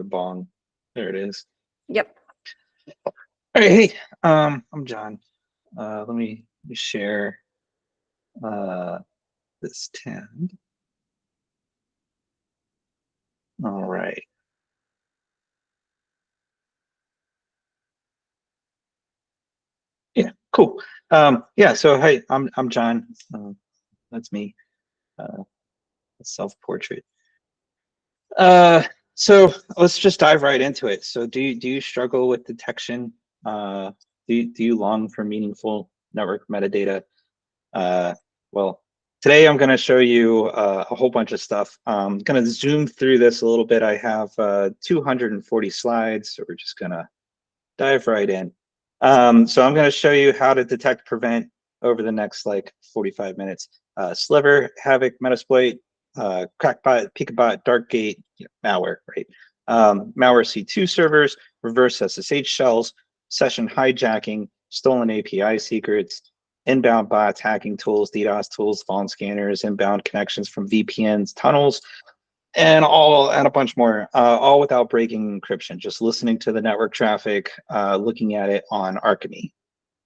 the bong. There it is. Yep. All right, hey, I'm John. Let me share this tab. All right. Yeah, cool. Yeah, so hey, I'm John. That's me. Self-portrait. So let's just dive right into it. So do you struggle with detection? Do you long for meaningful network metadata? Well, today I'm going to show you a whole bunch of stuff. I'm going to zoom through this a little bit. I have 240 slides, so we're just going to dive right in. So I'm going to show you how to detect, prevent over the next like 45 minutes. Sliver, Havoc, Metasploit, Crackbot, Peekabot, Darkgate, malware, right? Malware C2 servers, reverse SSH shells, session hijacking, stolen API secrets, inbound bots, hacking tools, DDoS tools, phone scanners, inbound connections from VPNs, tunnels, and a bunch more, all without breaking encryption, just listening to the network traffic, looking at it on Archemy.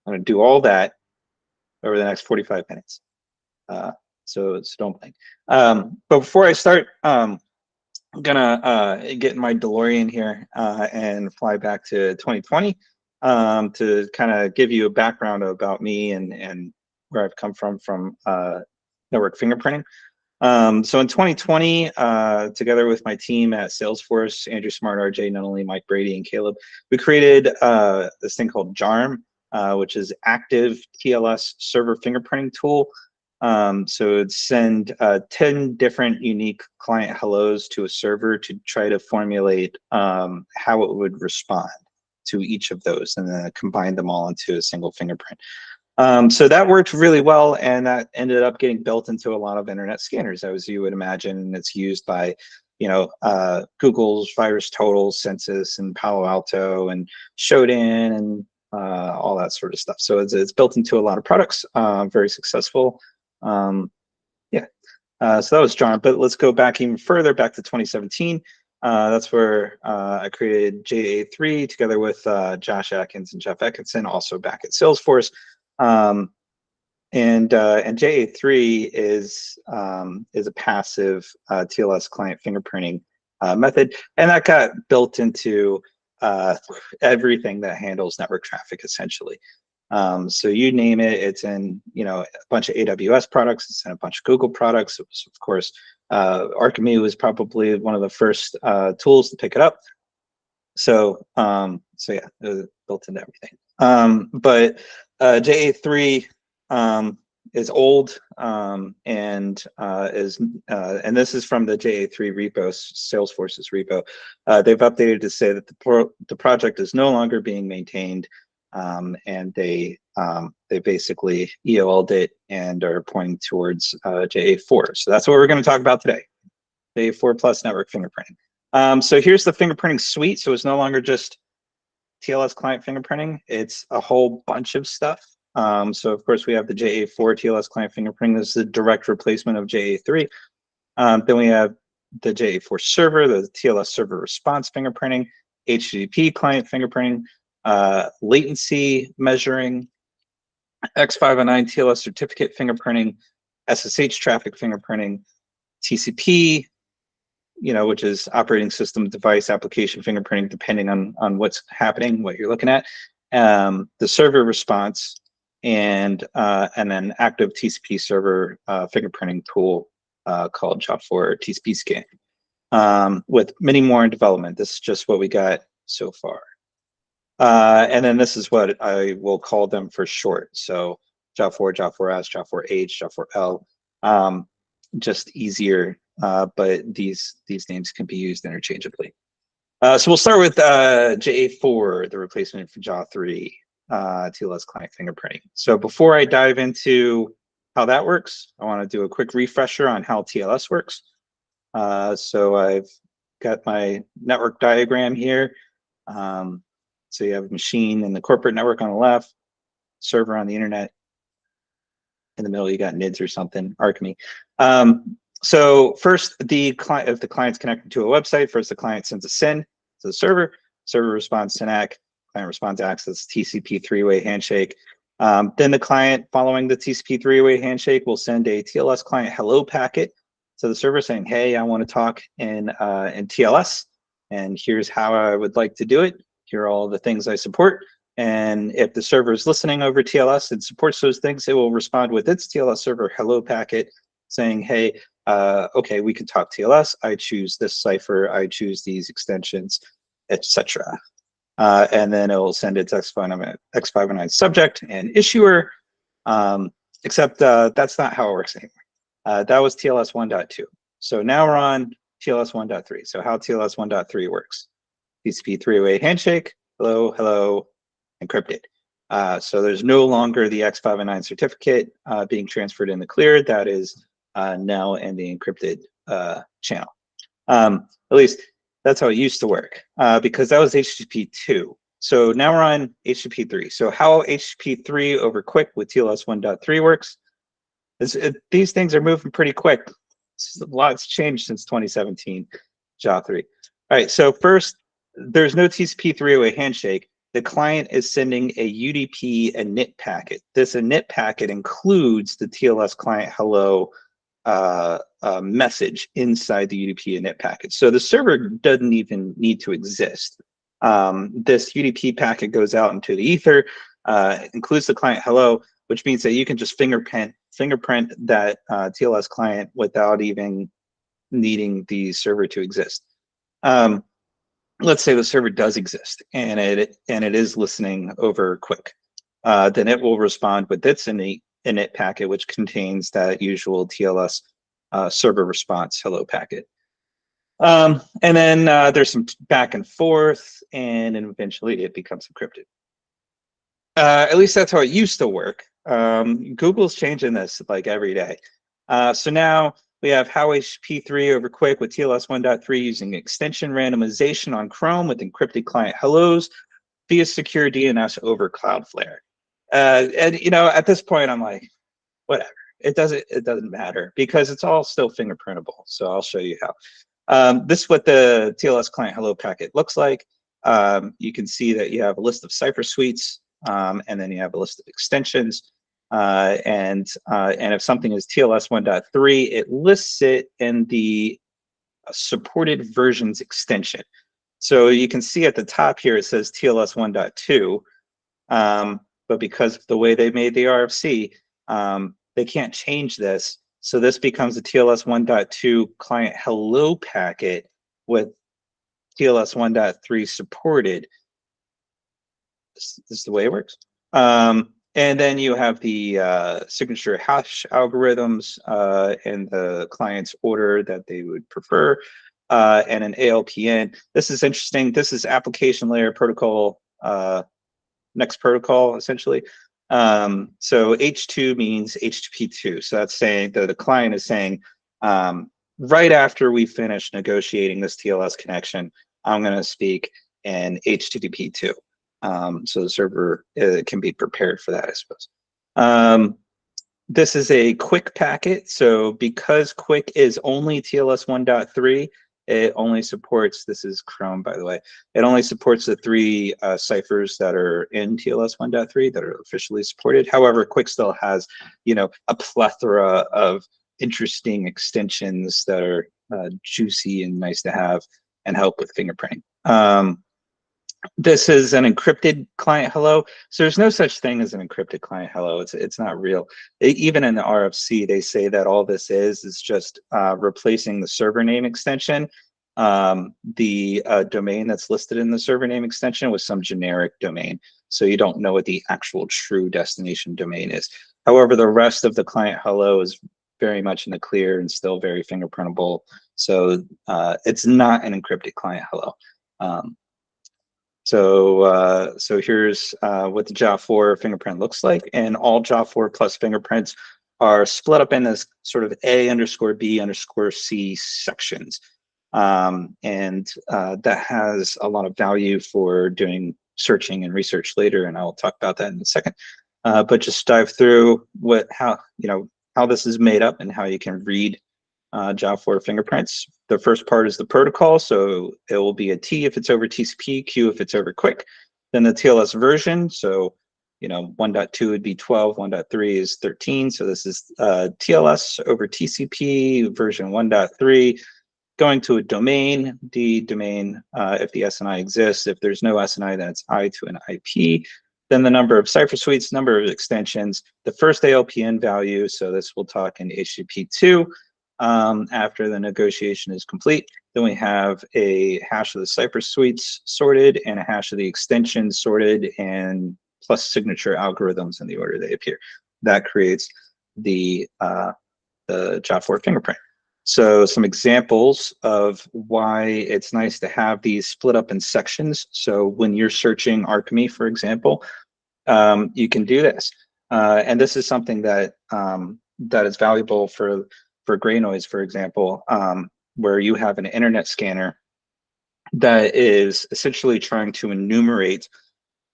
I'm going to do all that over the next 45 minutes. So don't blink. But before I start, I'm gonna get in my DeLorean here and fly back to 2020 to kind of give you a background about me and where I've come from network fingerprinting. So in 2020, together with my team at Salesforce, Andrew Smart, RJ, not only Mike Brady and Caleb, we created this thing called JARM, which is Active TLS Server Fingerprinting Tool. So it'd send 10 different unique client hellos to a server to try to formulate how it would respond to each of those and then combine them all into a single fingerprint. So that worked really well, and that ended up getting built into a lot of internet scanners, as you would imagine. It's used by, Google's VirusTotal, Census, and Palo Alto, and Shodan, and all that sort of stuff. So it's built into a lot of products, very successful. So that was John, but let's go back even further, back to 2017. That's where I created JA4 together with Josh Atkins and Jeff Atkinson, also back at Salesforce. And JA4 is a passive TLS client fingerprinting method, and that got built into everything that handles network traffic, essentially. So you name it, it's in a bunch of AWS products, it's in a bunch of Google products. It was, of course, Archemy was probably one of the first tools to pick it up. So yeah, it was built into everything. But JA4 is old and this is from the JA4 repo, Salesforce's repo. They've updated to say that the project is no longer being maintained, and they basically EOL'd it and are pointing towards JA4. So that's what we're going to talk about today, JA4 plus network fingerprinting. So here's the fingerprinting suite. So it's no longer just TLS client fingerprinting, it's a whole bunch of stuff. So of course we have the JA4 TLS client fingerprinting. This is a direct replacement of JA4. Then we have the JA4 server, the TLS server response fingerprinting, HTTP client fingerprinting, latency measuring, X509 TLS certificate fingerprinting, SSH traffic fingerprinting, TCP, which is operating system device application fingerprinting, depending on what's happening, what you're looking at, the server response, and then active TCP server fingerprinting tool called JA4 TCP scan, with many more in development. This is just what we got so far. And then this is what I will call them for short. So JA4, JA4S, JA4H, JA4L, just easier, but these names can be used interchangeably. So we'll start with JA4, the replacement for JA4 TLS client fingerprinting. So before I dive into how that works, I want to do a quick refresher on how TLS works. So I've got my network diagram here. So you have a machine in the corporate network on the left, server on the internet. In the middle, you got NIDS or something, Archemy. So first, if the client's connected to a website, first the client sends a SYN. to the server responds to NAC, client responds to access, TCP three-way handshake. Then the client, following the TCP three-way handshake, will send a TLS client hello packet to the server saying, hey, I want to talk in TLS, and here's how I would like to do it. Here are all the things I support. And if the server is listening over TLS and supports those things, it will respond with its TLS server hello packet saying, hey, okay, we can talk TLS. I choose this cipher. I choose these extensions, etc. And then it will send its X509 subject and issuer, except that's not how it works anymore. That was TLS 1.2. So now we're on TLS 1.3. So how TLS 1.3 works. TCP three-way handshake, hello, hello, encrypted. So there's no longer the X509 certificate being transferred in the clear. That is now in the encrypted channel. At least that's how it used to work, because that was HTTP 2. So now we're on HTTP 3. So how HTTP 3 over QUIC with TLS 1.3 works is these things are moving pretty quick. A lot's changed since 2017, JA4. All right, so first, there's no TCP three-way handshake. The client is sending a UDP init packet. This init packet includes the TLS client hello message inside the UDP init packet. So the server doesn't even need to exist. This UDP packet goes out into the ether, includes the client hello, which means that you can just fingerprint that TLS client without even needing the server to exist. Let's say the server does exist and it is listening over QUIC. Then it will respond with its init packet, which contains that usual TLS server response hello packet. And then there's some back and forth, and then eventually it becomes encrypted. At least that's how it used to work. Google's changing this like every day. So now we have how HTTP3 over QUIC with TLS 1.3 using extension randomization on Chrome with encrypted client hellos via secure DNS over Cloudflare. And you know, at this point, I'm like, whatever. It doesn't matter because it's all still fingerprintable. So I'll show you how. This is what the TLS client hello packet looks like. You can see that you have a list of cipher suites, and then you have a list of extensions. And if something is TLS 1.3, it lists it in the supported versions extension. So you can see at the top here, it says TLS 1.2, but because of the way they made the RFC, they can't change this. So this becomes a TLS 1.2 client hello packet with TLS 1.3 supported. This is the way it works. And then you have the signature hash algorithms in the client's order that they would prefer, and an ALPN. This is interesting. This is application layer protocol, next protocol, essentially. So H2 means HTTP2. So that's saying that the client is saying, right after we finish negotiating this TLS connection, I'm going to speak in HTTP2. So the server can be prepared for that, I suppose. This is a QUIC packet. So because QUIC is only TLS 1.3, it only supports, this is Chrome, by the way, it only supports the 3 ciphers that are in TLS 1.3 that are officially supported. However, QUIC still has, you know, a plethora of interesting extensions that are juicy and nice to have and help with fingerprinting. This is an encrypted client hello. So there's no such thing as an encrypted client hello. It's not real. Even in the RFC, they say that all this is just replacing the server name extension, the domain that's listed in the server name extension with some generic domain. So you don't know what the actual true destination domain is. However, the rest of the client hello is very much in the clear and still very fingerprintable. So it's not an encrypted client hello. So here's what the JA4 fingerprint looks like, and all JA4 plus fingerprints are split up in this sort of A_B_C sections, and that has a lot of value for doing searching and research later, and I'll talk about that in a second. But just dive through how this is made up and how you can read JA4 fingerprints. The first part is the protocol, so it will be a T if it's over TCP, Q if it's over QUIC. Then the TLS version, so 1.2 would be 12, 1.3 is 13. So this is TLS over TCP version 1.3, going to a domain, D domain, if the SNI exists. If there's no SNI, then it's I to an IP. Then the number of cipher suites, number of extensions, the first ALPN value. So this will talk in HTTP2 after the negotiation is complete. Then we have a hash of the cipher suites sorted and a hash of the extensions sorted, and plus signature algorithms in the order they appear. That creates the JA4 fingerprint. So some examples of why it's nice to have these split up in sections. So when you're searching Archime, for example, you can do this. And this is something that that is valuable for gray noise, for example, where you have an internet scanner that is essentially trying to enumerate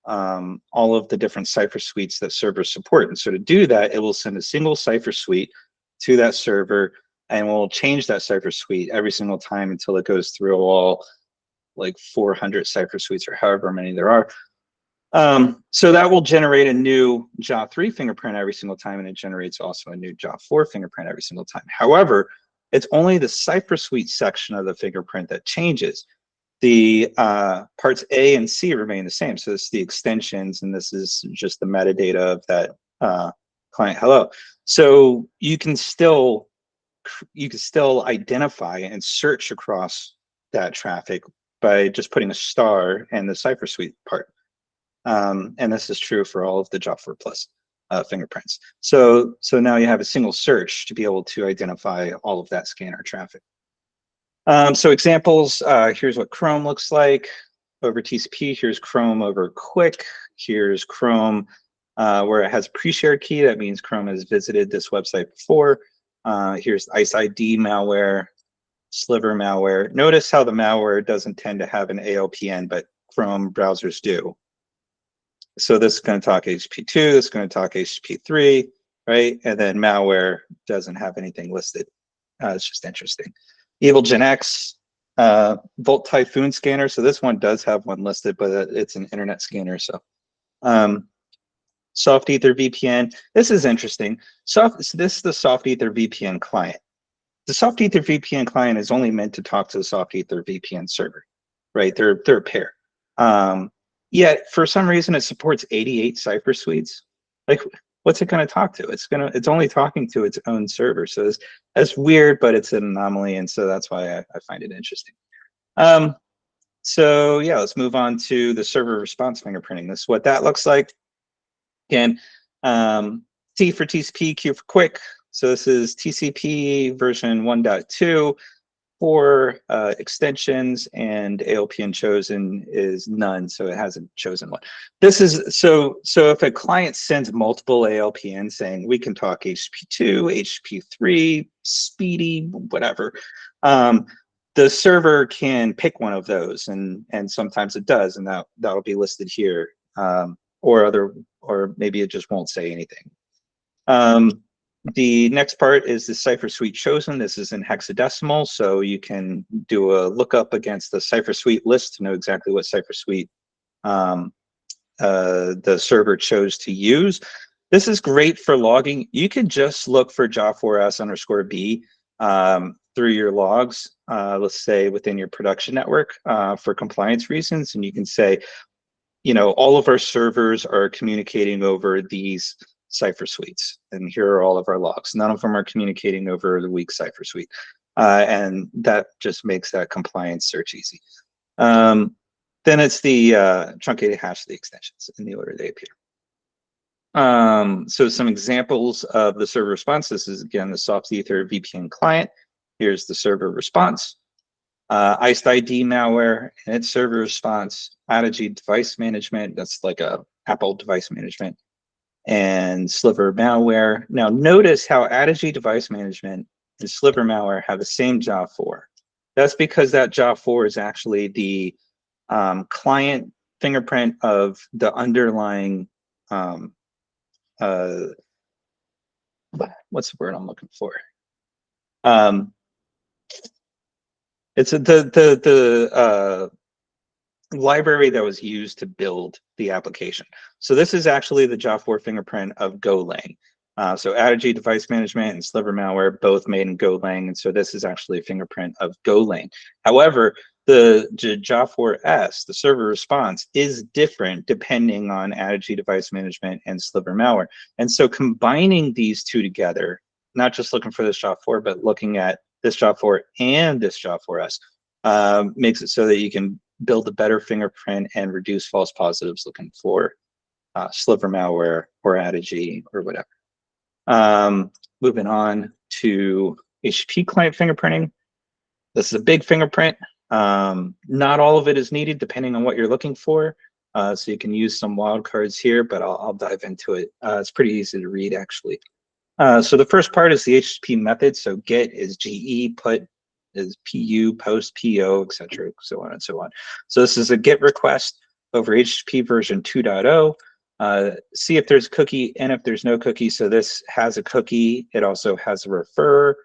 all of the different cipher suites that servers support. And so to do that, it will send a single cipher suite to that server, and we'll change that cipher suite every single time until it goes through all like 400 cipher suites or however many there are. So that will generate a new JA3 fingerprint every single time, and it generates also a new JA4 fingerprint every single time. However, it's only the cipher suite section of the fingerprint that changes. The parts A and C remain the same. So this is the extensions, and this is just the metadata of that client hello. So you can still identify and search across that traffic by just putting a star and the cipher suite part. And this is true for all of the JA4 Plus fingerprints. So now you have a single search to be able to identify all of that scanner traffic. So examples, here's what Chrome looks like over TCP. Here's Chrome over QUIC. Here's Chrome where it has a pre-shared key. That means Chrome has visited this website before. Here's ICE ID malware, sliver malware. Notice how the malware doesn't tend to have an ALPN, but Chrome browsers do. So this is going to talk HTTP2, this is going to talk HTTP3, right? And then malware doesn't have anything listed. It's just interesting. Evil Gen X, Volt Typhoon scanner. So this one does have one listed, but it's an internet scanner. So Soft Ether VPN. This is interesting. This is the Soft Ether VPN client. The Soft Ether VPN client is only meant to talk to the Soft Ether VPN server, right? They're a pair. Yet for some reason it supports 88 cipher suites. Like, what's it going to talk to? It's only talking to its own server. So that's weird, but it's an anomaly, and so that's why I find it interesting. So yeah, let's move on to the server response fingerprinting. This is what that looks like. Again, T for TCP, Q for QUIC. So this is TCP version 1.2. For extensions, and ALPN chosen is none, so it hasn't chosen one. This is so if a client sends multiple ALPN saying we can talk HTTP2, HTTP3, speedy, whatever, the server can pick one of those, and sometimes it does, and that'll be listed here, or maybe it just won't say anything. The next part is the cipher suite chosen. This is in hexadecimal, so you can do a lookup against the cipher suite list to know exactly what cipher suite the server chose to use. This is great for logging. You can just look for JA4S_B through your logs, let's say within your production network for compliance reasons, and you can say, all of our servers are communicating over these cipher suites, and here are all of our logs. None of them are communicating over the weak cipher suite, and that just makes that compliance search easy. Then it's the truncated hash of the extensions in the order they appear. So some examples of the server response. This is again the Soft Ether VPN client. Here's the server response. ICE ID malware and its server response. Adigy device management. That's like a Apple device management. And sliver malware. Now notice how Adigy device management and sliver malware have the same JA4. That's because that JA4 is actually the client fingerprint of the underlying, what's the word I'm looking for? It's the library that was used to build the application. So this is actually the JA4 fingerprint of Golang. So Adigy device management and sliver malware both made in Golang, and so this is actually a fingerprint of Golang. However, the JA4S, the server response, is different depending on Adigy device management and sliver malware. And so combining these two together, not just looking for this JA4, but looking at this JA4 and this JA4S, makes it so that you can build a better fingerprint and reduce false positives looking for sliver malware or Adigy or whatever. Moving on to HTTP client fingerprinting. This is a big fingerprint. Not all of it is needed depending on what you're looking for. So you can use some wildcards here, but I'll dive into it. It's pretty easy to read, actually. So the first part is the HTTP method. So get is GE, put is PU, post, PO, etc., so on and so on. So this is a GET request over HTTP version 2.0. See if there's a cookie and if there's no cookie. So this has a cookie. It also has a refer.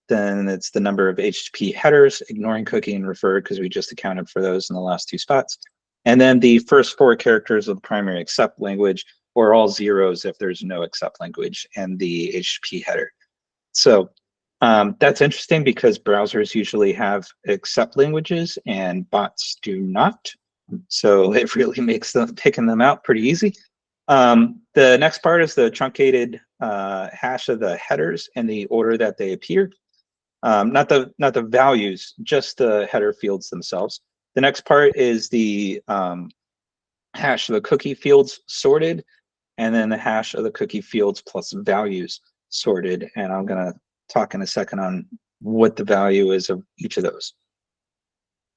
Then it's the number of HTTP headers, ignoring cookie and refer because we just accounted for those in the last two spots. And then the first 4 characters of the primary accept language, or all zeros if there's no accept language, and the HTTP header. So that's interesting because browsers usually have accept languages and bots do not. So it really makes picking them out pretty easy. The next part is the truncated hash of the headers and the order that they appear. Not the values, just the header fields themselves. The next part is the hash of the cookie fields sorted, and then the hash of the cookie fields plus values sorted. And I'm going to talk in a second on what the value is of each of those.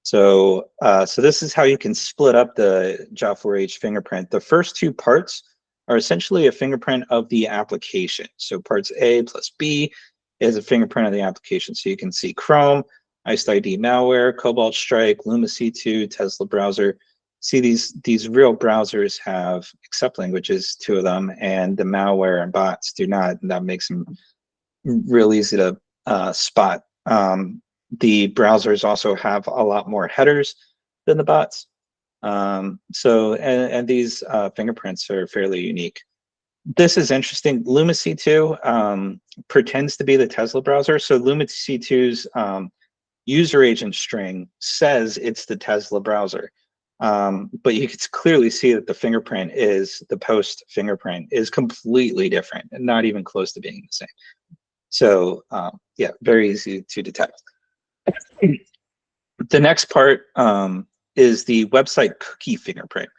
So, so this is how you can split up the JA4H fingerprint. The first 2 parts are essentially a fingerprint of the application. So parts A plus B is a fingerprint of the application. So you can see Chrome, IcedID malware, Cobalt Strike, Luma C2, Tesla browser. See these real browsers have accept languages, 2 of them, and the malware and bots do not, and that makes them real easy to spot. The browsers also have a lot more headers than the bots. So these fingerprints are fairly unique. This is interesting. Luma C2 pretends to be the Tesla browser. So Luma C2's user agent string says it's the Tesla browser. But you can clearly see that the fingerprint is, the post fingerprint is completely different and not even close to being the same. So yeah, very easy to detect. The next part is the website cookie fingerprint.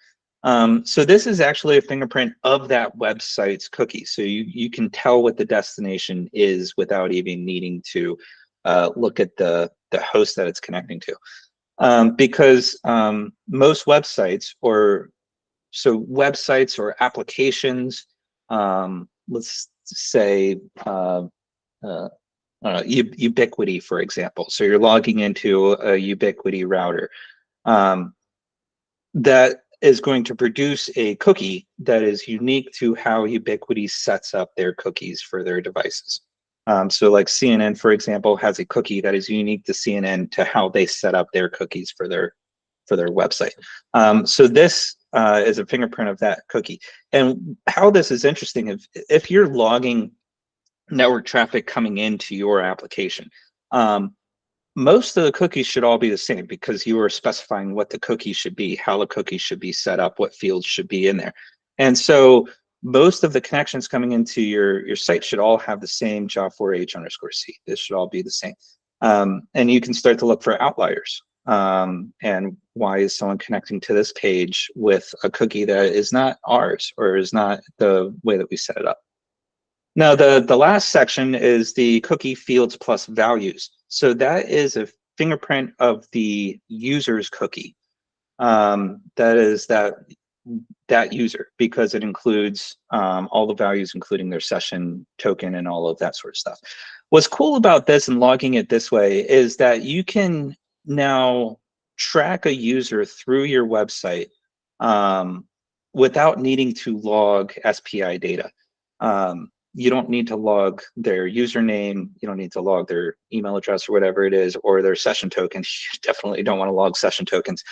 So this is actually a fingerprint of that website's cookie. So you can tell what the destination is without even needing to look at the host that it's connecting to. Because most websites or applications, let's say Ubiquity, for example. So you're logging into a Ubiquity router. That is going to produce a cookie that is unique to how Ubiquity sets up their cookies for their devices. So like CNN, for example, has a cookie that is unique to CNN to how they set up their cookies for their website. So this is a fingerprint of that cookie. And how this is interesting, if you're logging network traffic coming into your application, most of the cookies should all be the same because you are specifying what the cookie should be, how the cookie should be set up, what fields should be in there. And so most of the connections coming into your site should all have the same JA4H_C. This should all be the same. And you can start to look for outliers. And why is someone connecting to this page with a cookie that is not ours or is not the way that we set it up? Now, the last section is the cookie fields plus values. So that is a fingerprint of the user's cookie. That is that user, because it includes all the values, including their session token and all of that sort of stuff. What's cool about this and logging it this way is that you can now track a user through your website without needing to log SPI data. you don't need to log their username, you don't need to log their email address or whatever it is, or their session tokens. You definitely don't want to log session tokens.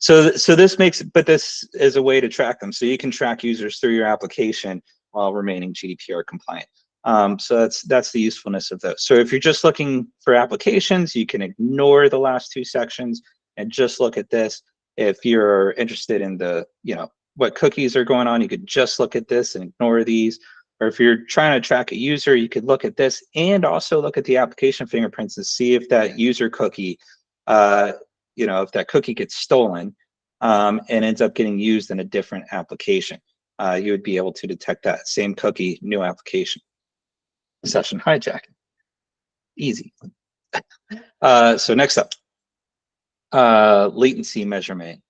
So this makes, but this is a way to track them. So you can track users through your application while remaining GDPR compliant. So that's the usefulness of those. So if you're just looking for applications, you can ignore the last two sections and just look at this. If you're interested in the, what cookies are going on, you could just look at this and ignore these. Or if you're trying to track a user, you could look at this and also look at the application fingerprints and see if that user cookie, if that cookie gets stolen and ends up getting used in a different application. You would be able to detect that same cookie, new application. Session hijacking. Easy. So next up, latency measuring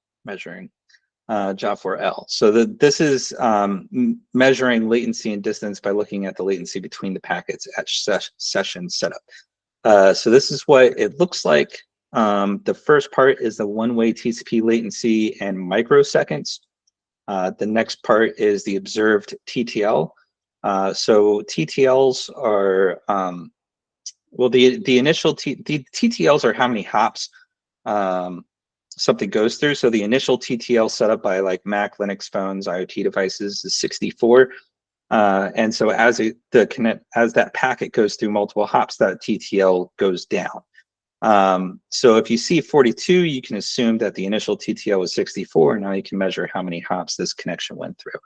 JA4L. So this is measuring latency and distance by looking at the latency between the packets at session setup. So this is what it looks like. The first part is the one-way TCP latency and microseconds. The next part is the observed TTL. So TTLs are, the initial TTLs are how many hops something goes through. So the initial TTL set up by like Mac, Linux phones, IoT devices is 64. And so as that packet goes through multiple hops, that TTL goes down. So if you see 42, you can assume that the initial TTL was 64. Now you can measure how many hops this connection went through.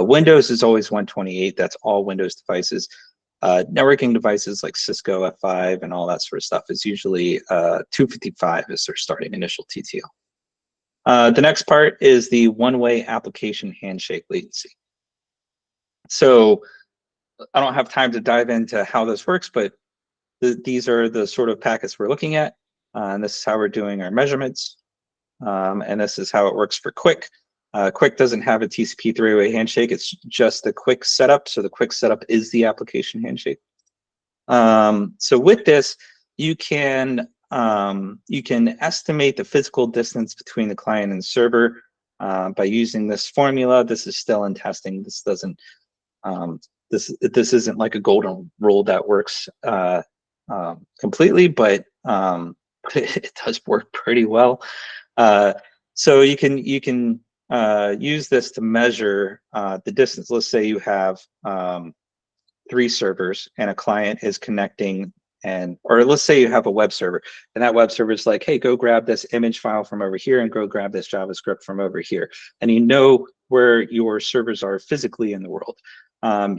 Windows is always 128. That's all Windows devices. Networking devices like Cisco F5 and all that sort of stuff is usually 255 is their starting initial TTL. The next part is the one-way application handshake latency. So I don't have time to dive into how this works, but these are the sort of packets we're looking at. And this is how we're doing our measurements. And this is how it works for Quick. Quick doesn't have a TCP three-way handshake. It's just the Quick setup. So the Quick setup is the application handshake. So with this, you can estimate the physical distance between the client and server by using this formula. This is still in testing. This doesn't. This isn't like a golden rule that works completely, but it does work pretty well. So you can use this to measure the distance. Let's say you have 3 servers and a client is connecting, or let's say you have a web server and that web server is like, hey, go grab this image file from over here and go grab this JavaScript from over here. And you know where your servers are physically in the world.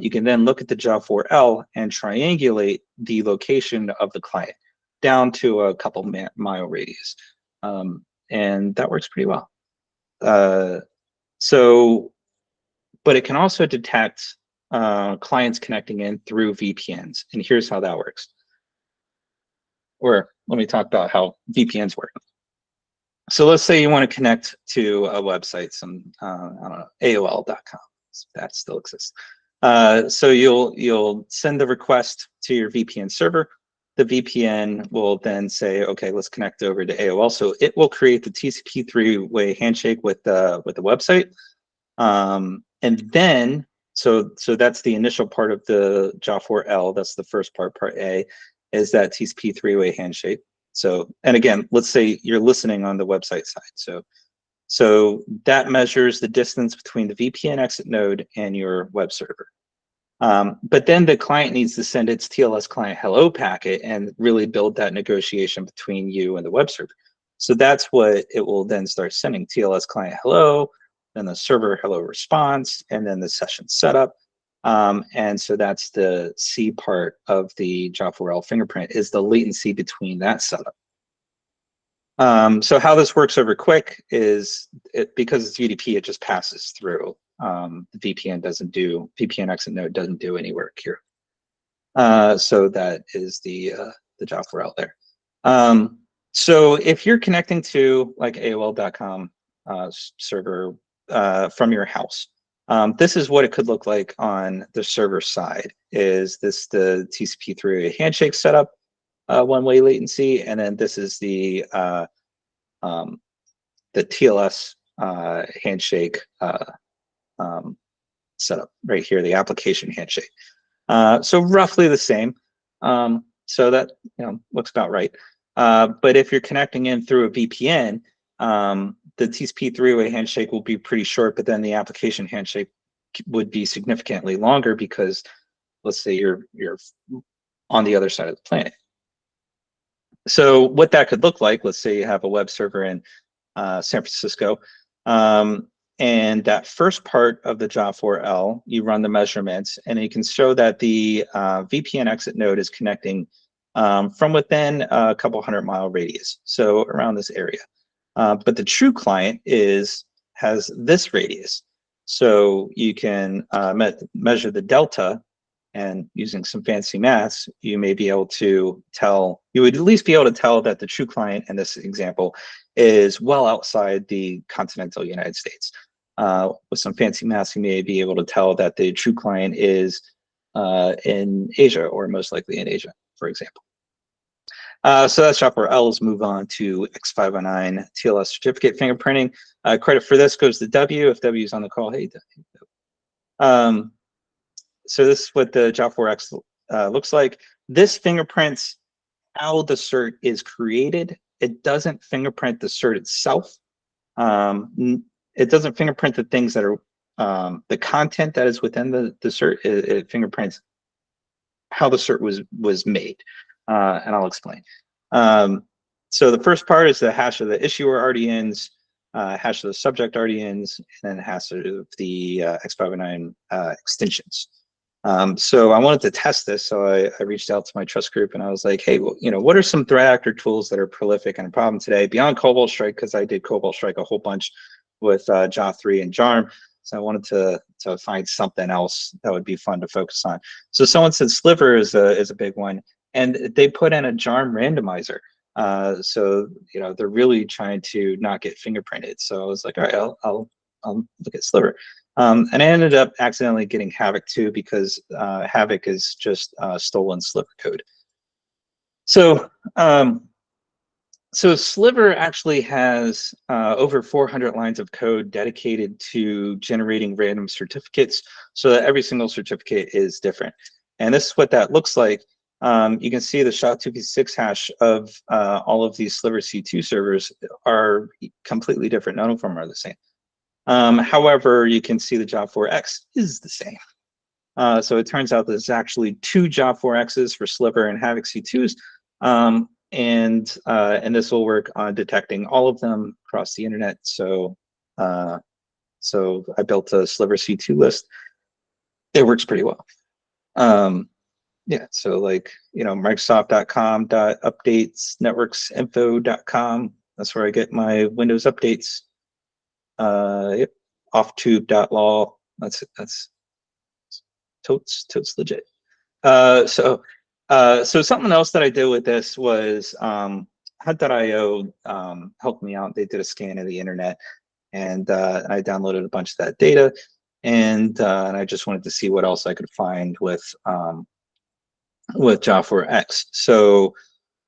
You can then look at the JA4L and triangulate the location of the client down to a couple mile radius. And that works pretty well. But it can also detect clients connecting in through VPNs. And here's how that works. Or let me talk about how VPNs work. So let's say you want to connect to a website, some, I don't know, AOL.com. That still exists. So you'll send the request to your VPN server. The VPN will then say, okay, let's connect over to AOL. So it will create the TCP three-way handshake with the website. And then, so that's the initial part of the JA4L. That's the first part, part A, is that TCP three-way handshake. So, and again, let's say you're listening on the website side. So that measures the distance between the VPN exit node and your web server. But then the client needs to send its TLS client hello packet and really build that negotiation between you and the web server. So that's what it will then start sending: TLS client hello, then the server hello response, and then the session setup. And so that's the C part of the JA4L fingerprint, is the latency between that setup. So how this works over Quick is, because it's UDP, it just passes through. The VPN exit node doesn't do any work here. So that is the JA4L there. So if you're connecting to like AOL.com server from your house, this is what it could look like on the server side. Is this the TCP three-way handshake setup, one-way latency, and then this is the TLS handshake setup right here, the application handshake. So roughly the same. So that looks about right. But if you're connecting in through a VPN, the TCP three-way handshake will be pretty short, but then the application handshake would be significantly longer because, let's say you're on the other side of the planet. So what that could look like, let's say you have a web server in San Francisco, and that first part of the JA4L, you run the measurements, and you can show that the VPN exit node is connecting from within a couple 100-mile radius, so around this area. But the true client has this radius, so you can measure the delta, and using some fancy maths, you may be able to tell, you would at least be able to tell that the true client in this example is well outside the continental United States. With some fancy maths, you may be able to tell that the true client is in Asia, or most likely in Asia, for example. So that's JA4L. Let's move on to X509 TLS certificate fingerprinting. Credit for this goes to W, if W is on the call. Hey, W. So this is what the JA4X looks like. This fingerprints how the cert is created. It doesn't fingerprint the cert itself. It doesn't fingerprint the things that are the content that is within the cert. It fingerprints how the cert was made, and I'll explain. So the first part is the hash of the issuer RDNs, hash of the subject RDNs, and then hash of the X509 extensions. So I wanted to test this, so I reached out to my trust group and I was like, hey, well, what are some threat actor tools that are prolific and a problem today beyond Cobalt Strike, because I did Cobalt Strike a whole bunch with JA3 and JARM. So I wanted to find something else that would be fun to focus on. So someone said Sliver is a big one, and they put in a JARM randomizer. So they're really trying to not get fingerprinted. So I was like, all right, I'll look at Sliver. And I ended up accidentally getting Havoc too, because Havoc is just stolen Sliver code. So so Sliver actually has over 400 lines of code dedicated to generating random certificates, so that every single certificate is different. And this is what that looks like. You can see the SHA-256 hash of all of these Sliver C2 servers are completely different. None of them are the same. However, you can see the JA4X is the same. So it turns out there's actually two JA4Xs for Sliver and Havoc C2s. And this will work on detecting all of them across the internet. So so I built a Sliver C2 list. It works pretty well. Yeah, so like, Microsoft.com.updates, networksinfo.com. That's where I get my Windows updates. Yep, offtube.law. That's totes legit. So something else that I did with this was Hunt.io helped me out. They did a scan of the internet, and I downloaded a bunch of that data, and I just wanted to see what else I could find with JA4X. So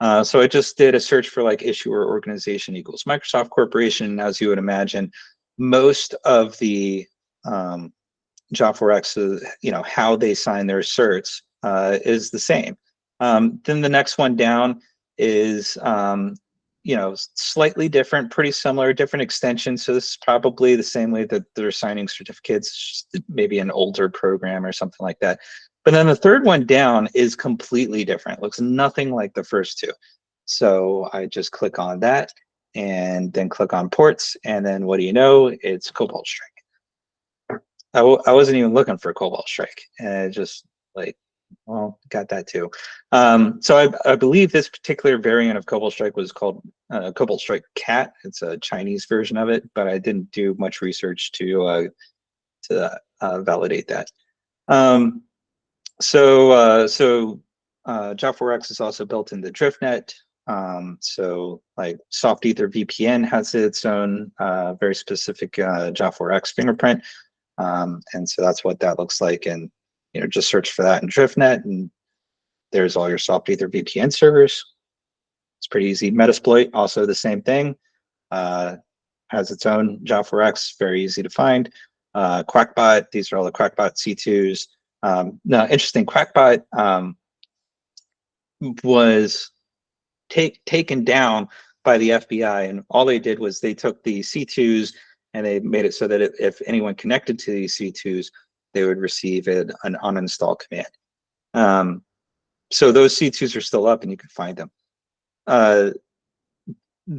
I just did a search for like issuer organization equals Microsoft Corporation. As you would imagine, most of the JA4X, how they sign their certs is the same. Then the next one down is slightly different, pretty similar, different extensions. So this is probably the same way that they're signing certificates, maybe an older program or something like that. But then the third one down is completely different. It looks nothing like the first two. So I just click on that and then click on ports, and then what do you know? It's Cobalt Strike. I wasn't even looking for Cobalt Strike, and it just well, got that too. So I believe this particular variant of Cobalt Strike was called Cobalt Strike Cat. It's a Chinese version of it, but I didn't do much research to validate that. JA4X is also built into DriftNet. So like Soft Ether VPN has its own very specific JA4X fingerprint. And so that's what that looks like. And just search for that in DriftNet, and there's all your Soft Ether VPN servers. It's pretty easy. Metasploit, also the same thing. Has its own JA4X, very easy to find. Quackbot. These are all the Quackbot C2s. Now, interesting, Quackbot was taken down by the FBI, and all they did was they took the C2s and they made it so that if anyone connected to these C2s, they would receive an uninstall command. So those C2s are still up and you can find them.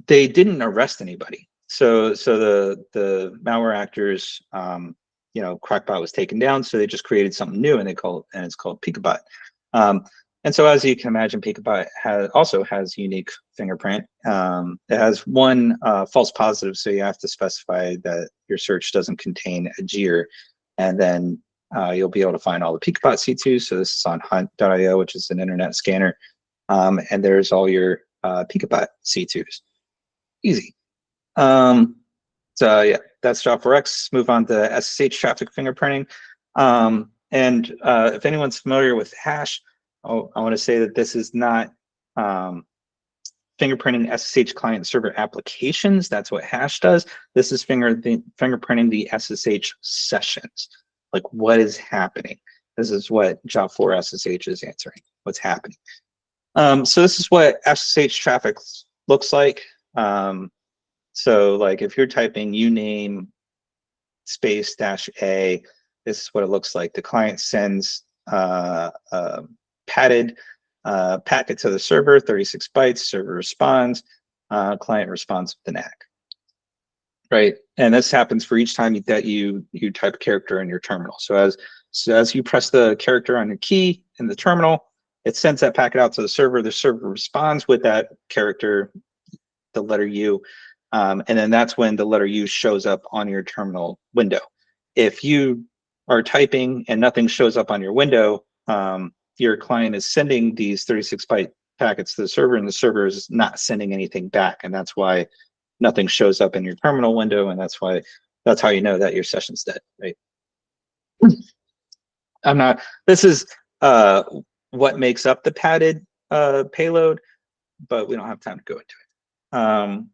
They didn't arrest anybody. So the malware actors, Quackbot was taken down, so they just created something new and it's called Peekabot. And so as you can imagine, Peekabot also has unique fingerprint. It has one false positive, so you have to specify that your search doesn't contain a JA4, and then you'll be able to find all the Peekabot C2s. So this is on hunt.io, which is an internet scanner, and there's all your Peekabot C2s. Easy. So yeah, that's JA4X. Move on to SSH traffic fingerprinting. And if anyone's familiar with hash, I want to say that this is not fingerprinting SSH client server applications. That's what hash does. This is fingerprinting the SSH sessions. Like, what is happening? This is what JA4 SSH is answering. What's happening? So this is what SSH traffic looks like. So like if you're typing uname space -a, this is what it looks like. The client sends padded packet to the server, 36 bytes, server responds, client responds with an ACK, right? And this happens for each time that you type a character in your terminal. So as you press the character on your key in the terminal, it sends that packet out to the server responds with that character, the letter U, and then that's when the letter U shows up on your terminal window. If you are typing and nothing shows up on your window, your client is sending these 36-byte packets to the server, and the server is not sending anything back, and that's why nothing shows up in your terminal window, and that's how you know that your session's dead, right? This is what makes up the padded payload, but we don't have time to go into it.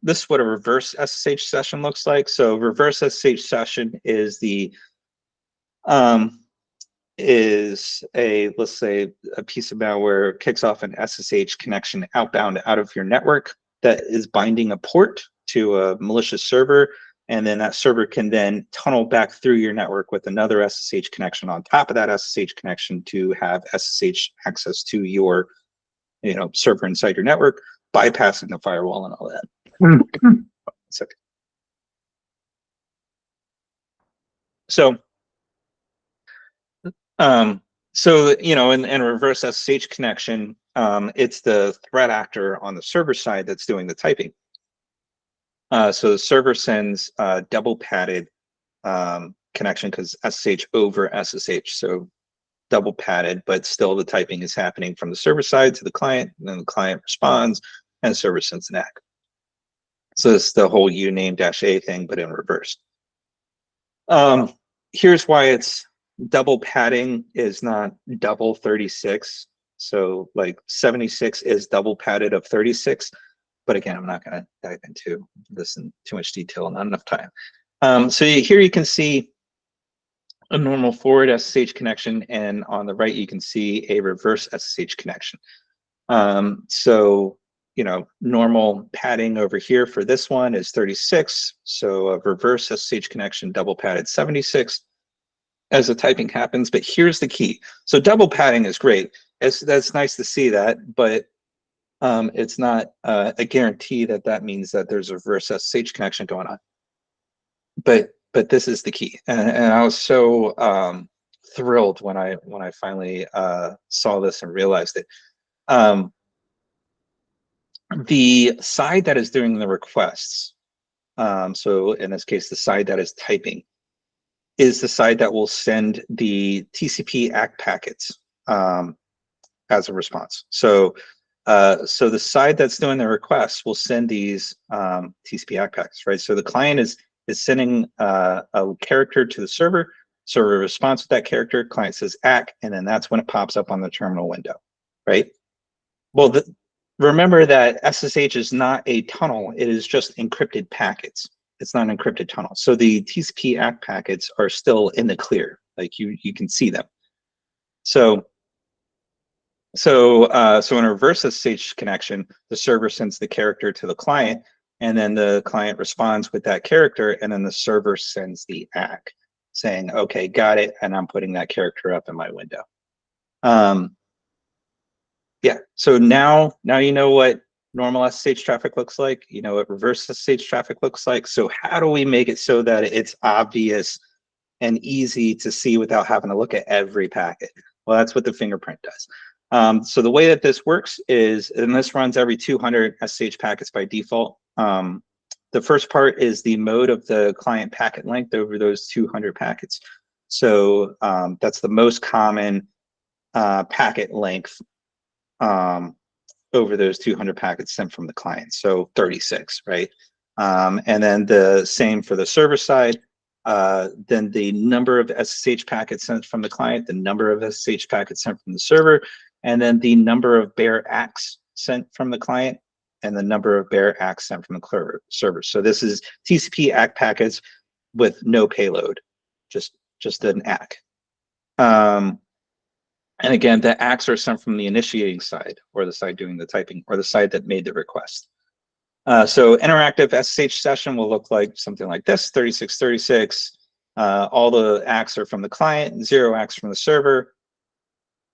This is what a reverse SSH session looks like. So reverse SSH session is let's say a piece of malware kicks off an SSH connection outbound out of your network that is binding a port to a malicious server, and then that server can then tunnel back through your network with another SSH connection on top of that SSH connection to have SSH access to your server inside your network, bypassing the firewall and all that. In reverse SSH connection, it's the threat actor on the server side that's doing the typing. So the server sends double padded connection because SSH over SSH, so double padded, but still the typing is happening from the server side to the client, and then the client responds, and the server sends an ACK. So it's the whole uname-a thing, but in reverse. Here's why it's double padding is not double 36. So like 76 is double padded of 36. But again, I'm not going to dive into this in too much detail, not enough time. So here you can see a normal forward SSH connection, and on the right you can see a reverse SSH connection. Normal padding over here for this one is 36. So a reverse SSH connection, double padded 76 as the typing happens. But here's the key. So double padding is great. That's nice to see that, but it's not a guarantee that means that there's a reverse SSH connection going on. But this is the key, and I was so thrilled when I finally saw this and realized it. The side that is doing the requests, so in this case, the side that is typing, is the side that will send the TCP ACK packets as a response. So the side that's doing the requests will send these TCP ACK packets, right? So the client is sending a character to the server responds with that character, client says ACK, and then that's when it pops up on the terminal window, right? Well, remember that SSH is not a tunnel, it is just encrypted packets. it's not an encrypted tunnel. So the TCP ACK packets are still in the clear, like you can see them. So in a reverse SSH connection, the server sends the character to the client, and then the client responds with that character, and then the server sends the ACK saying, okay, got it, and I'm putting that character up in my window. Yeah, so now you know what normal SSH traffic looks like, you know what reverse SSH traffic looks like. So how do we make it so that it's obvious and easy to see without having to look at every packet? Well, that's what the fingerprint does. So the way that this works is, and this runs every 200 SSH packets by default. The first part is the mode of the client packet length over those 200 packets. So that's the most common packet length over those 200 packets sent from the client. So 36, right? And then the same for the server side. Then the number of SSH packets sent from the client, the number of SSH packets sent from the server, and then the number of bare ACKs sent from the client, and the number of bare ACKs sent from the server. So this is TCP ACK packets with no payload, just an ACK. And again, the ACKs are sent from the initiating side, or the side doing the typing, or the side that made the request. So interactive SSH session will look like something like this, 3636. All the ACKs are from the client, 0 ACKs from the server.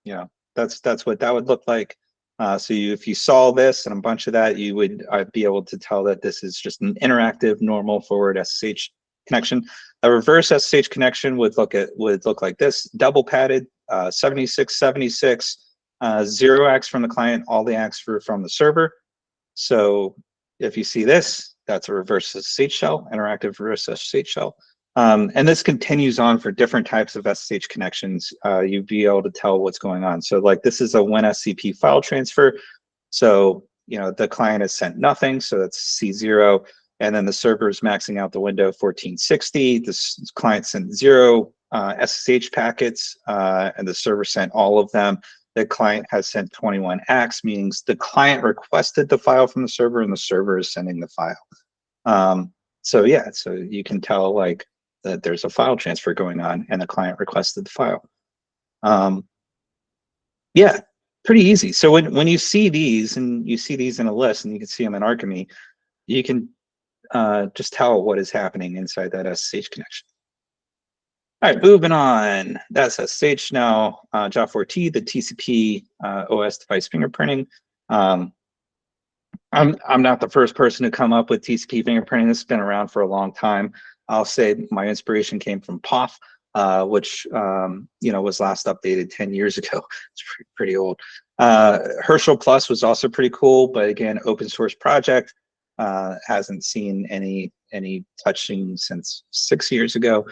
You know, that's what that would look like. So if you saw this and a bunch of that, you would be able to tell that this is just an interactive, normal forward SSH connection. A reverse SSH connection would look like this: double padded, 7676, 0 ACKs from the client, all the ACKs were from the server. So if you see this, that's a reverse SSH shell, interactive reverse SSH shell. And this continues on for different types of SSH connections. You'd be able to tell what's going on. So like this is a WinSCP file transfer. So, you know, the client has sent nothing, so that's C0. And then the server is maxing out the window 1460. This client sent 0 SSH packets, and the server sent all of them. The client has sent 21 ACKs, meaning the client requested the file from the server, and the server is sending the file. So yeah, so you can tell like that there's a file transfer going on, and the client requested the file. Yeah, pretty easy. So when you see these, and you see these in a list, and you can see them in Archime, you can just tell what is happening inside that SSH connection. All right, moving on. That's SSH now. JA4T, the TCP OS device fingerprinting. I'm not the first person to come up with TCP fingerprinting. This has been around for a long time. I'll say my inspiration came from POF, which you know, was last updated 10 years ago. It's pretty old. Herschel Plus was also pretty cool, but again, open source project. Hasn't seen any touching since 6 years ago.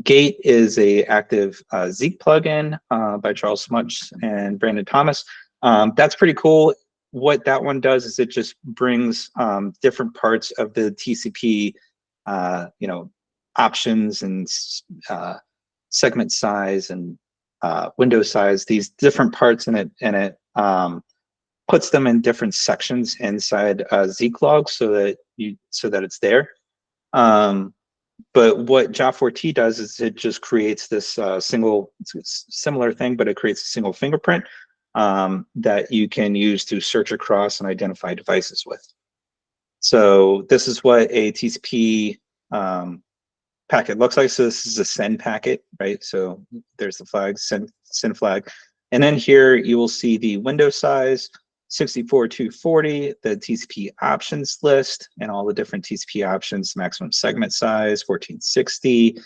Gate is a active Zeek plugin by Charles Smutch and Brandon Thomas. That's pretty cool. What that one does is it just brings different parts of the TCP, you know, options and segment size and window size, these different parts in it, and it puts them in different sections inside Zeek logs so that it's there. But what JA4T does is it just creates this similar thing, but it creates a single fingerprint that you can use to search across and identify devices with. So this is what a TCP packet looks like. So this is a send packet, right? So there's the flag, send flag. And then here you will see the window size, 64,240, the TCP options list, and all the different TCP options, maximum segment size, 1460,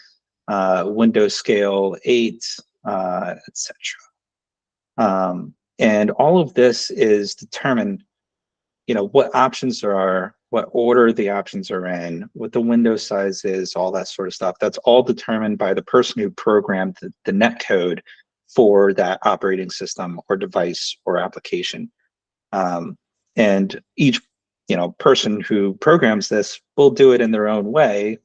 window scale 8, etc. And all of this is determined, you know, what options there are, what order the options are in, what the window size is, all that sort of stuff. That's all determined by the person who programmed the net code for that operating system or device or application. And each, you know, person who programs this will do it in their own way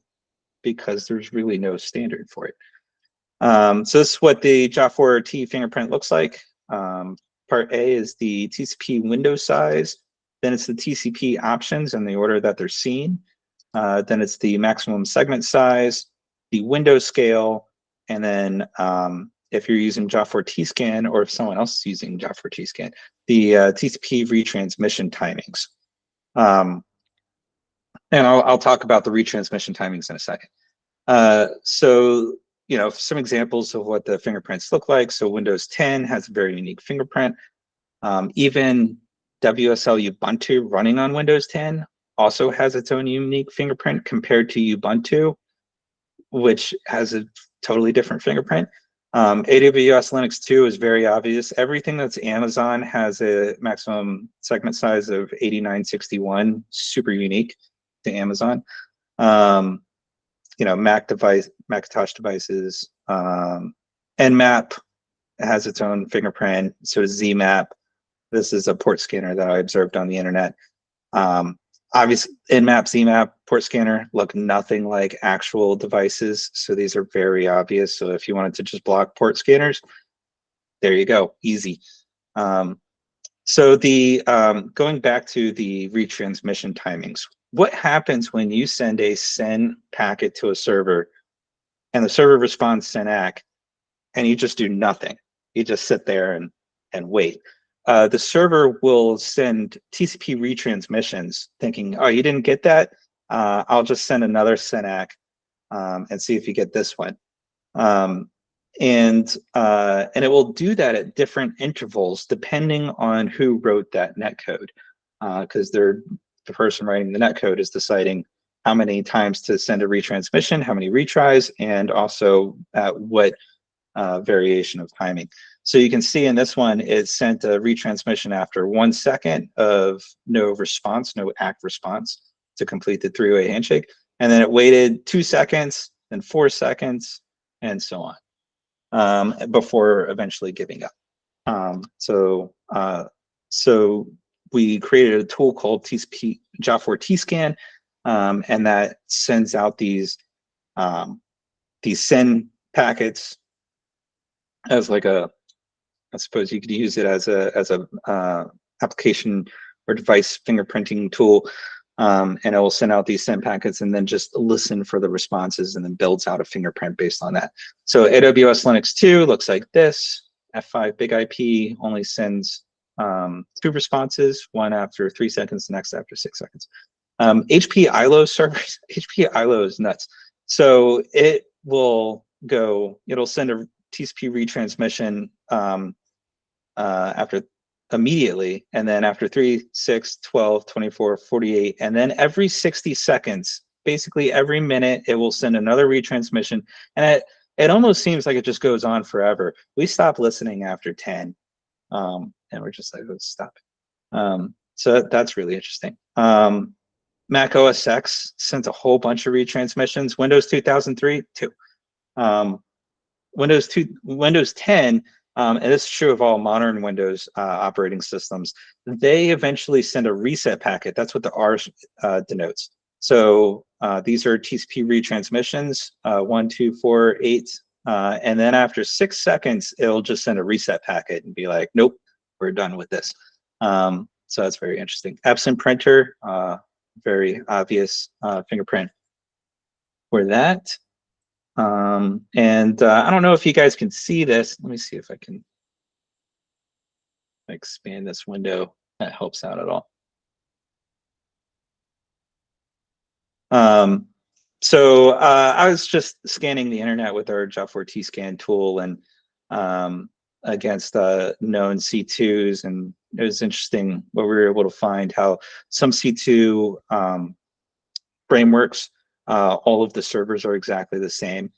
because there's really no standard for it. So this is what the JA4T fingerprint looks like. Part A is the TCP window size. Then it's the TCP options and the order that they're seen. then it's the maximum segment size, the window scale, and then if you're using JA4 T-scan, or if someone else is using JA4 T-scan, the TCP retransmission timings. And I'll talk about the retransmission timings in a second. So, you know, some examples of what the fingerprints look like. So Windows 10 has a very unique fingerprint. Even WSL Ubuntu running on Windows 10 also has its own unique fingerprint compared to Ubuntu, which has a totally different fingerprint. AWS Linux 2 is very obvious. Everything that's Amazon has a maximum segment size of 8961, super unique to Amazon. You know, Macintosh devices, Nmap has its own fingerprint, so does ZMap. This is a port scanner that I observed on the internet. Obviously, Nmap, ZMap, port scanner look nothing like actual devices, so these are very obvious. So if you wanted to just block port scanners, there you go, easy. So the going back to the retransmission timings, what happens when you send a SYN packet to a server and the server responds SYN-ACK and you just do nothing? You just sit there and wait. The server will send TCP retransmissions thinking, oh, you didn't get that? I'll just send another SYN-ACK and see if you get this one. And it will do that at different intervals depending on who wrote that netcode, because the person writing the netcode is deciding how many times to send a retransmission, how many retries, and also at what variation of timing. So you can see in this one, it sent a retransmission after 1 second of no response, no ACK response to complete the three-way handshake. And then it waited 2 seconds, then 4 seconds, and so on, before eventually giving up. So we created a tool called TCP JA4 T-scan, and that sends out these SYN packets as like a, I suppose you could use it as a application or device fingerprinting tool, and it will send out these SYN packets and then just listen for the responses and then builds out a fingerprint based on that. So AWS Linux 2 looks like this. F5 Big IP only sends 2 responses, one after 3 seconds, the next after 6 seconds. HP ILO servers, HP ILO is nuts. So it will go, it'll send a TCP retransmission after immediately, and then after 3, 6, 12, 24, 48, and then every 60 seconds, basically every minute, it will send another retransmission, and it almost seems like it just goes on forever. We stop listening after 10, and we're just like, let's stop. So that's really interesting. Mac OS X sent a whole bunch of retransmissions. Windows 2003, 2. Windows 10, and this is true of all modern Windows operating systems, they eventually send a reset packet. That's what the R denotes. So these are TCP retransmissions, 1, 2, 4, 8, and then after 6 seconds, it'll just send a reset packet and be like, nope, we're done with this. So that's very interesting. Epson printer, very obvious fingerprint for that. And I don't know if you guys can see this. Let me see if I can expand this window. That helps out at all. So I was just scanning the internet with our JA4 T-scan tool and against known C2s, and it was interesting what we were able to find, how some C2 frameworks, all of the servers are exactly the same.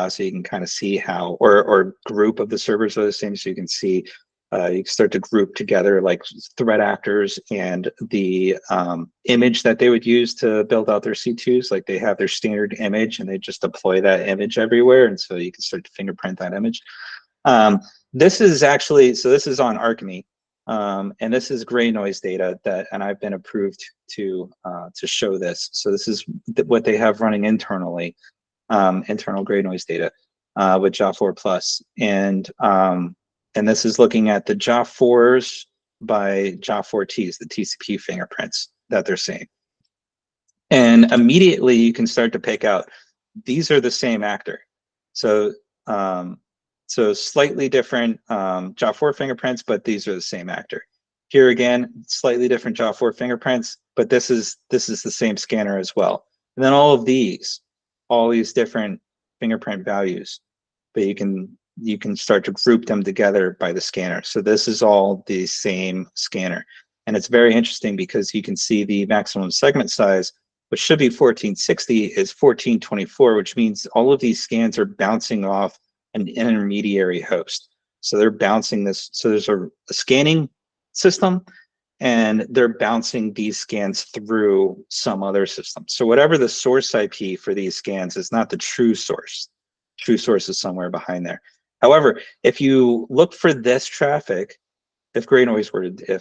So you can kind of see how, or group of the servers are the same. So you can see, you can start to group together like threat actors and the image that they would use to build out their C2s. Like they have their standard image and they just deploy that image everywhere. And so you can start to fingerprint that image. This is actually, so this is on Archme, and this is gray noise data and I've been approved to show this. So this is what they have running internally, internal gray noise data with JA4 Plus, and this is looking at the JA4s by JA4Ts, the TCP fingerprints that they're seeing. And immediately you can start to pick out, these are the same actor. So so slightly different JA4 fingerprints, but these are the same actor. Here again, slightly different JA4 fingerprints, but this is the same scanner as well. And then all these different fingerprint values, but you can start to group them together by the scanner. So this is all the same scanner. And it's very interesting because you can see the maximum segment size, which should be 1460, is 1424, which means all of these scans are bouncing off an intermediary host. So they're bouncing this. So there's a scanning system, and they're bouncing these scans through some other system. So whatever the source IP for these scans is not the true source. True source is somewhere behind there. However, if you look for this traffic, if Gray Noise were to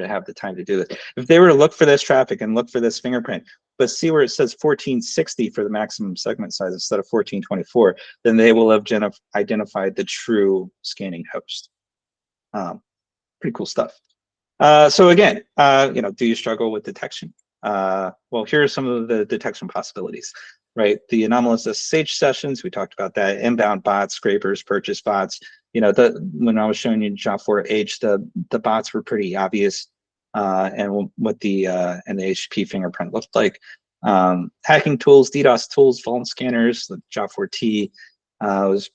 have the time to do this, if they were to look for this traffic and look for this fingerprint, but see where it says 1460 for the maximum segment size instead of 1424, then they will have identified the true scanning host. Pretty cool stuff. So again, do you struggle with detection? Well, here are some of the detection possibilities, right? The anomalous SSH sessions, we talked about that. Inbound bots, scrapers, purchase bots. When I was showing you JA4H, the bots were pretty obvious, and what the HP fingerprint looked like. Hacking tools, DDoS tools, vuln scanners, the JA4T was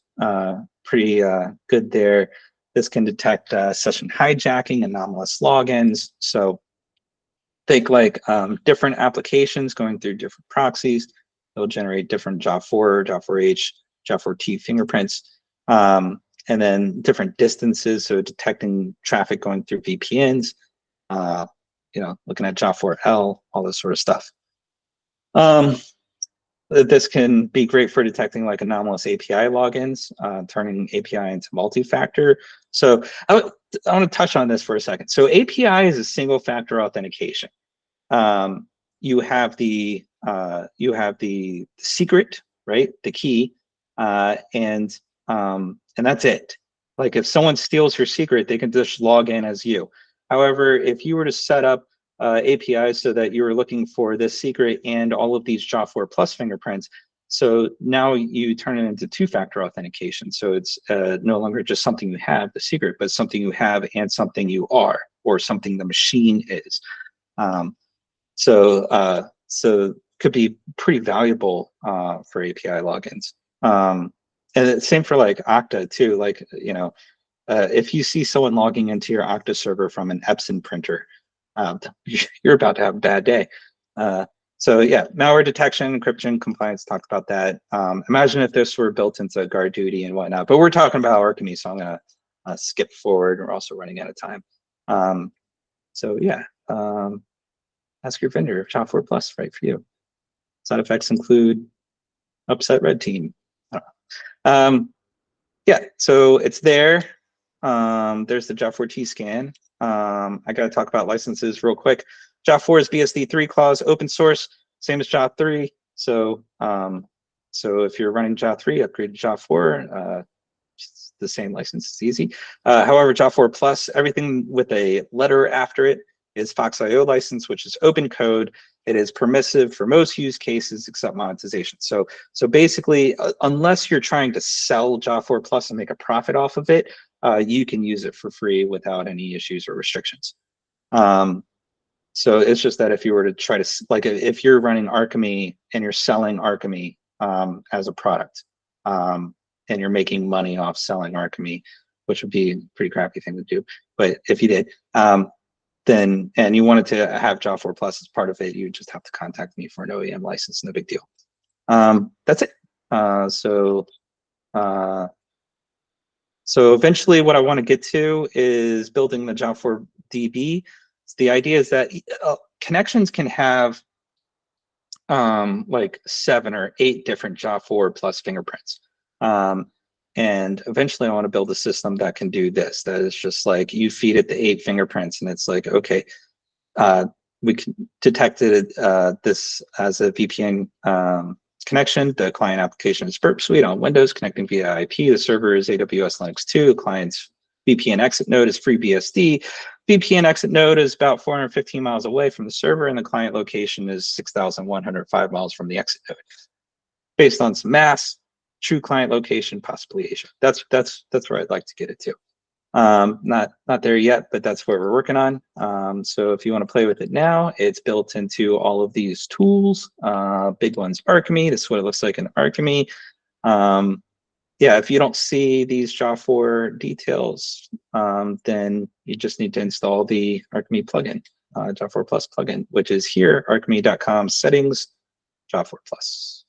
pretty good there. This can detect session hijacking, anomalous logins. So think like different applications going through different proxies. They'll generate different JA4, JA4H, JA4T fingerprints. And then different distances, so detecting traffic going through VPNs, looking at JA4L, all this sort of stuff. This can be great for detecting like anomalous API logins, turning API into multi-factor. So I want to touch on this for a second. So API is a single-factor authentication. You have the secret, right? The key, and that's it. Like if someone steals your secret, they can just log in as you. However, if you were to set up APIs so that you were looking for this secret and all of these JA4 plus fingerprints, so now you turn it into two-factor authentication. So it's no longer just something you have, the secret, but something you have and something you are, or something the machine is. So could be pretty valuable for API logins. And it's same for like Okta too. Like, if you see someone logging into your Okta server from an Epson printer, you're about to have a bad day. So yeah, malware detection, encryption, compliance, talked about that. Imagine if this were built into Guard Duty and whatnot, but we're talking about Alchemy, so I'm gonna skip forward. We're also running out of time. So yeah, ask your vendor if JA4 Plus right for you. Side effects include upset red team. Yeah, so it's there. There's the JA4T scan. I got to talk about licenses real quick. JA4 is BSD3 clause, open source, same as JA3. So if you're running JA3, upgrade to JA4. It's the same license, it's easy. However, JA4 Plus, everything with a letter after it is FOXIO license, which is open code. It is permissive for most use cases except monetization. So basically, unless you're trying to sell JA4 Plus and make a profit off of it, you can use it for free without any issues or restrictions. So it's just that if you were to try to, like if you're running Alchemy and you're selling Alchemy as a product, and you're making money off selling Alchemy, which would be a pretty crappy thing to do, but if you did, then, and you wanted to have JA4 Plus as part of it, you just have to contact me for an OEM license, no big deal. That's it. So eventually what I want to get to is building the JA4 DB. So the idea is that connections can have like 7 or 8 different JA4 plus fingerprints. And eventually I want to build a system that can do this. That is just like you feed it the 8 fingerprints and it's like, okay, we detected this as a VPN connection. The client application is Burp Suite on Windows connecting via IP. The server is AWS Linux 2. The client's VPN exit node is FreeBSD. VPN exit node is about 415 miles away from the server, and the client location is 6,105 miles from the exit node. Based on some mass, true client location, possibly Asia. That's where I'd like to get it to. Not there yet, but that's where we're working on. So if you want to play with it now, it's built into all of these tools. Big one's Archime. This is what it looks like in Archime. Yeah, if you don't see these JA4 details, then you just need to install the Archime plugin, JA4 Plus plugin, which is here, archime.com settings, JA4 Plus.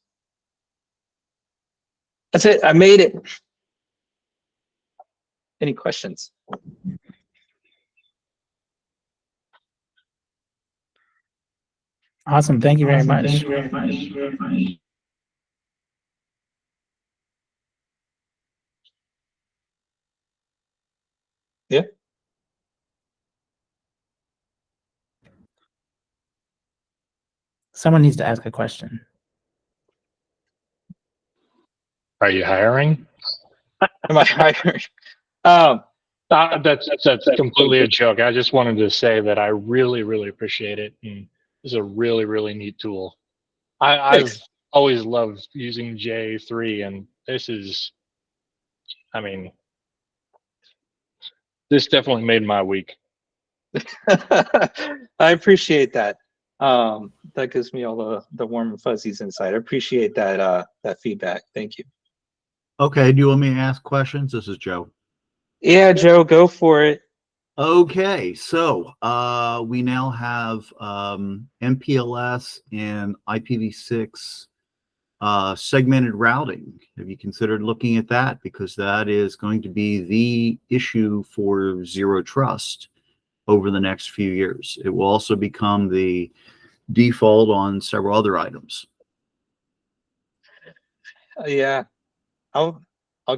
That's it. I made it. Any questions? Awesome. Thank you very much. Thank you very much. Yeah. Someone needs to ask a question. Are you hiring? Am I hiring? That's completely a joke. I just wanted to say that I really, really appreciate it. And this is a really, really neat tool. I've always loved using JA3, and this is, I mean, this definitely made my week. I appreciate that. That gives me all the warm and fuzzies inside. I appreciate that that feedback. Thank you. Okay, do you want me to ask questions? This is Joe. Yeah, Joe, go for it. Okay, so we now have MPLS and IPv6 segmented routing. Have you considered looking at that? Because that is going to be the issue for zero trust over the next few years. It will also become the default on several other items. Yeah, I'll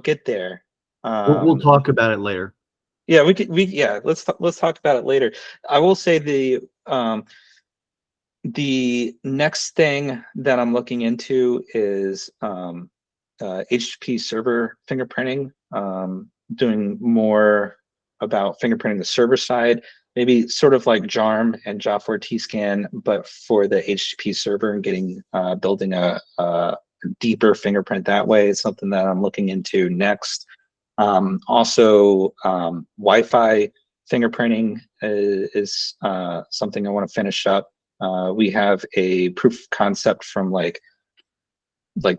get there. We'll talk about it later. Yeah, let's talk about it later. I will say the next thing that I'm looking into is HTTP server fingerprinting, doing more about fingerprinting the server side, maybe sort of like JARM and JA4 Tscan, but for the HTTP server and getting building a deeper fingerprint that way is something that I'm looking into next. Also, Wi-Fi fingerprinting is something I want to finish up. We have a proof of concept from like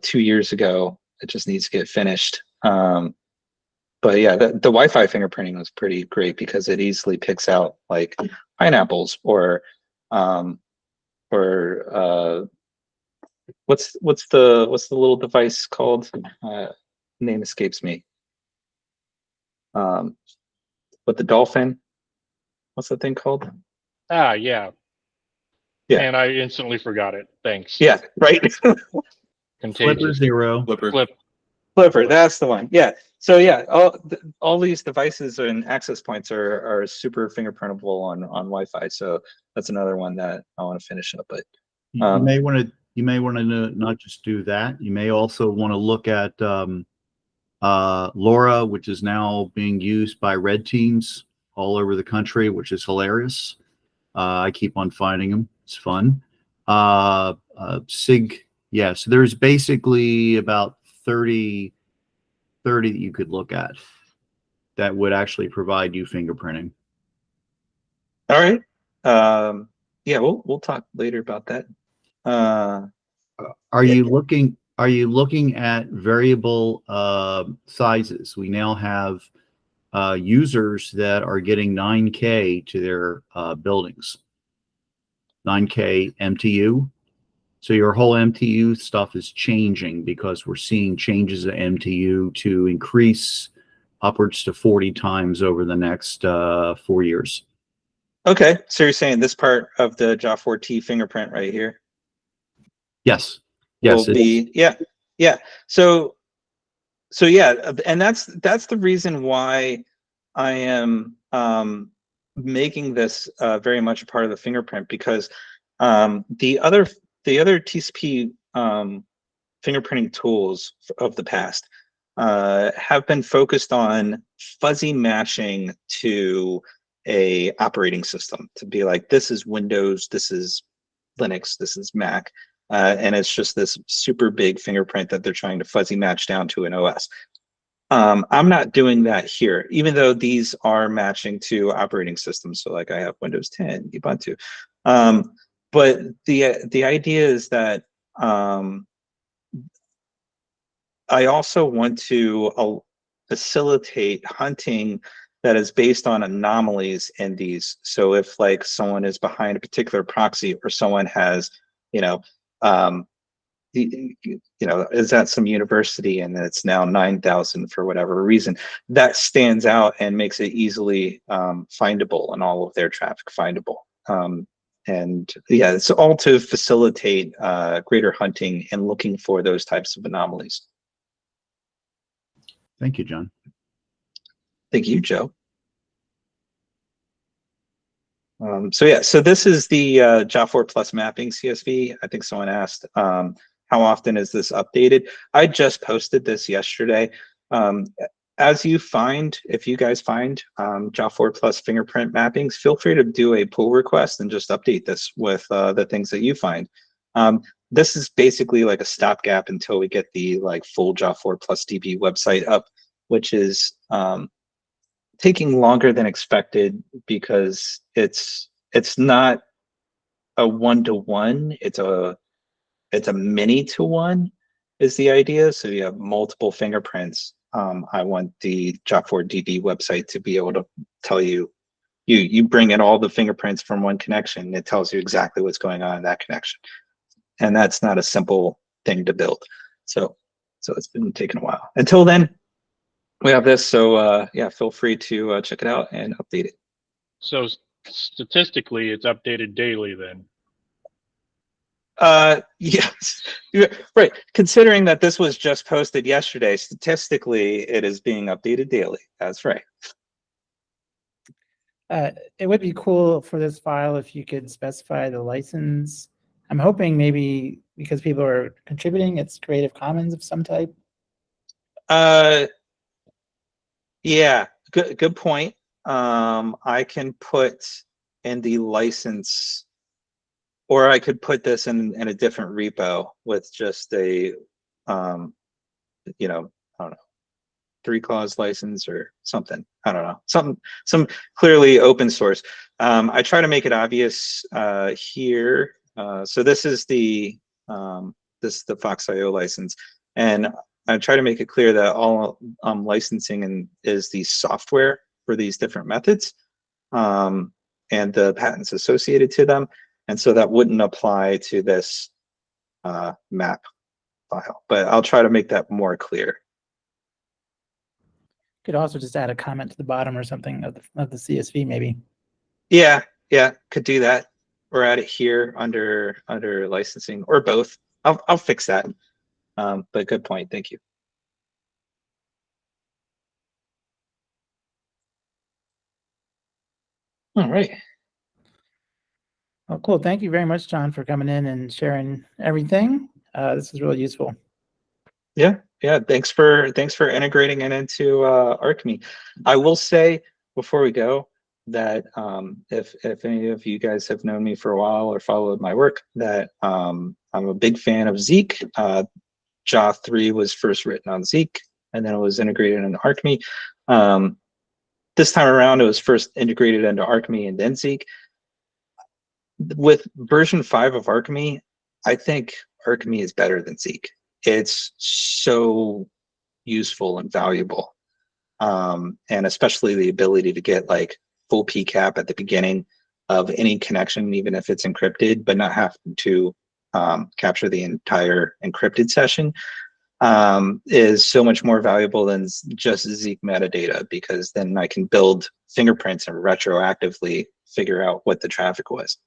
2 years ago. It just needs to get finished. But yeah, the Wi-Fi fingerprinting was pretty great because it easily picks out like pineapples or what's the little device called? Name escapes me. But the dolphin, what's the thing called? Ah, yeah. Yeah. And I instantly forgot it. Thanks. Yeah, right. Contagious. Flipper, that's the one. Yeah. So yeah, all these devices and access points are super fingerprintable on Wi-Fi. So that's another one that I want to finish up. But you may want to not just do that. You may also want to look at LoRa, which is now being used by red teams all over the country, which is hilarious. I keep on finding them. It's fun. SIG, yeah, so there's basically about 30 that you could look at that would actually provide you fingerprinting. All right. Yeah, we'll talk later about that. Are you looking at variable sizes? We now have users that are getting 9K to their buildings. 9K MTU. So your whole MTU stuff is changing because we're seeing changes of MTU to increase upwards to 40 times over the next 4 years. Okay, so you're saying this part of the JA4T fingerprint right here? Yes. Yes. Will be, yeah. So yeah, and that's the reason why I am making this very much a part of the fingerprint, because the other TCP fingerprinting tools of the past have been focused on fuzzy matching to a operating system to be like, this is Windows, this is Linux, this is Mac, and it's just this super big fingerprint that they're trying to fuzzy match down to an OS. I'm not doing that here, even though these are matching to operating systems. So like I have Windows 10, Ubuntu. But the idea is that I also want to facilitate hunting that is based on anomalies in these. So if like someone is behind a particular proxy, or someone has, is at some university and it's now 9,000 for whatever reason, that stands out and makes it easily findable and all of their traffic findable. And yeah, it's all to facilitate greater hunting and looking for those types of anomalies. Thank you, John. Thank you, Joe. So yeah, so this is the JA4 Plus mapping CSV. I think someone asked, how often is this updated? I just posted this yesterday. As you find, if you guys find JA4 Plus fingerprint mappings, feel free to do a pull request and just update this with the things that you find. This is basically like a stopgap until we get the like full JA4 Plus DB website up, which is taking longer than expected because it's not a one-to-one, it's a many-to-one is the idea. So you have multiple fingerprints. I want the JA4 DB website to be able to tell you, you bring in all the fingerprints from one connection, it tells you exactly what's going on in that connection. And that's not a simple thing to build. So it's been taking a while. Until then, we have this. So yeah, feel free to check it out and update it. So statistically, it's updated daily then. Yes, right. Considering that this was just posted yesterday, statistically, it is being updated daily. That's right. It would be cool for this file if you could specify the license. I'm hoping maybe because people are contributing, it's Creative Commons of some type. Yeah, good point. I can put in the license, or I could put this in a different repo with just a, I don't know, 3-clause license or something. I don't know, some clearly open source. I try to make it obvious here. So this is the Fox.io license, and I try to make it clear that all licensing is the software for these different methods and the patents associated to them. And so that wouldn't apply to this map file, but I'll try to make that more clear. Could also just add a comment to the bottom or something of the CSV maybe. Yeah, could do that, or add it here under licensing, or both. I'll fix that. But good point. Thank you. All right. Well, cool. Thank you very much, John, for coming in and sharing everything. This is really useful. Yeah. Thanks for integrating it into Archme. I will say before we go that if any of you guys have known me for a while or followed my work, that I'm a big fan of Zeek. JA3 was first written on Zeek, and then it was integrated into Archme. This time around, it was first integrated into Archme and then Zeek. With version 5 of Archme, I think Archme is better than Zeek. It's so useful and valuable, and especially the ability to get like full PCAP at the beginning of any connection, even if it's encrypted, but not have to capture the entire encrypted session, is so much more valuable than just Zeek metadata, because then I can build fingerprints and retroactively figure out what the traffic was.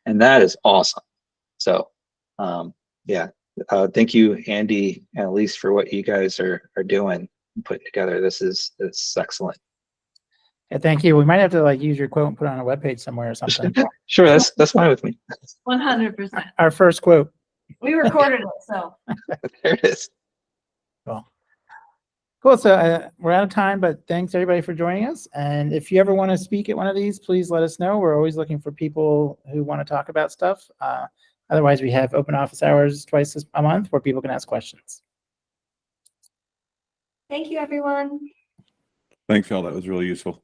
And that is awesome. So yeah, thank you, Andy and Elise, for what you guys are doing and putting together. This is excellent. Yeah, thank you. We might have to like use your quote and put it on a webpage somewhere or something. Sure, that's fine with me. 100%. Our first quote. We recorded it, so. There it is. Cool. Cool. So we're out of time, but thanks everybody for joining us. And if you ever want to speak at one of these, please let us know. We're always looking for people who want to talk about stuff. Otherwise, we have open office hours twice a month where people can ask questions. Thank you, everyone. Thanks, Phil. That was really useful.